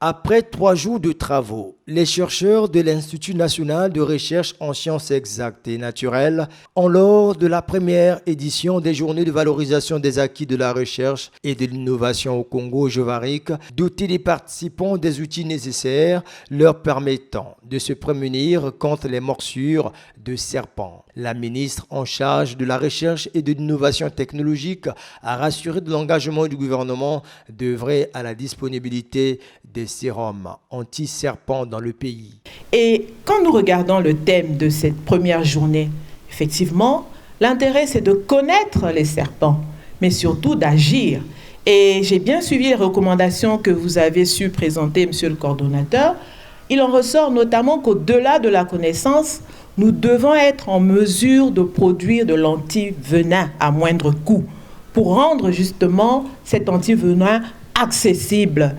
Après 3 jours de travaux, les chercheurs de l'Institut national de recherche en sciences exactes et naturelles ont, lors de la première édition des journées de valorisation des acquis de la recherche et de l'innovation au Congo-Jovarique, doté les participants des outils nécessaires leur permettant de se prémunir contre les morsures de serpents. La ministre en charge de la recherche et de l'innovation technologique a rassuré de l'engagement du gouvernement d'œuvrer à la disponibilité des sérums anti-serpents dans le pays. Et quand nous regardons le thème de cette première journée, effectivement, l'intérêt c'est de connaître les serpents, mais surtout d'agir. Et j'ai bien suivi les recommandations que vous avez su présenter, monsieur le coordonnateur. Il en ressort notamment qu'au-delà de la connaissance, nous devons être en mesure de produire de l'antivenin à moindre coût pour rendre justement cet antivenin accessible.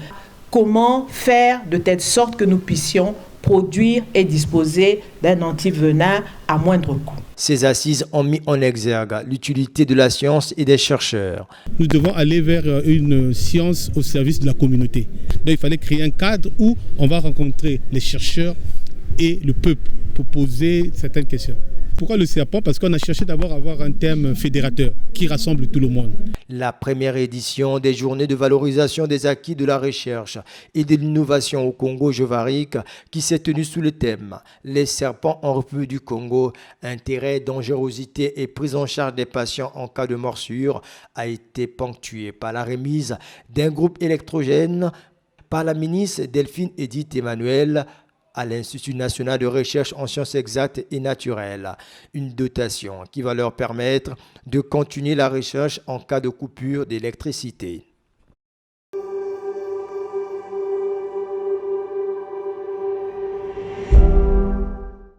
Comment faire de telle sorte que nous puissions produire et disposer d'un antivenin à moindre coût. Ces assises ont mis en exergue l'utilité de la science et des chercheurs. Nous devons aller vers une science au service de la communauté. Donc il fallait créer un cadre où on va rencontrer les chercheurs et le peuple pour poser certaines questions. Pourquoi le serpent? Parce qu'on a cherché d'abord à avoir un thème fédérateur qui rassemble tout le monde. La première édition des journées de valorisation des acquis de la recherche et de l'innovation au Congo-Jovarique qui s'est tenue sous le thème « Les serpents en République du Congo, intérêt, dangerosité et prise en charge des patients en cas de morsure » a été ponctuée par la remise d'un groupe électrogène par la ministre Delphine Edith Emmanuel à l'Institut national de recherche en sciences exactes et naturelles, une dotation qui va leur permettre de continuer la recherche en cas de coupure d'électricité.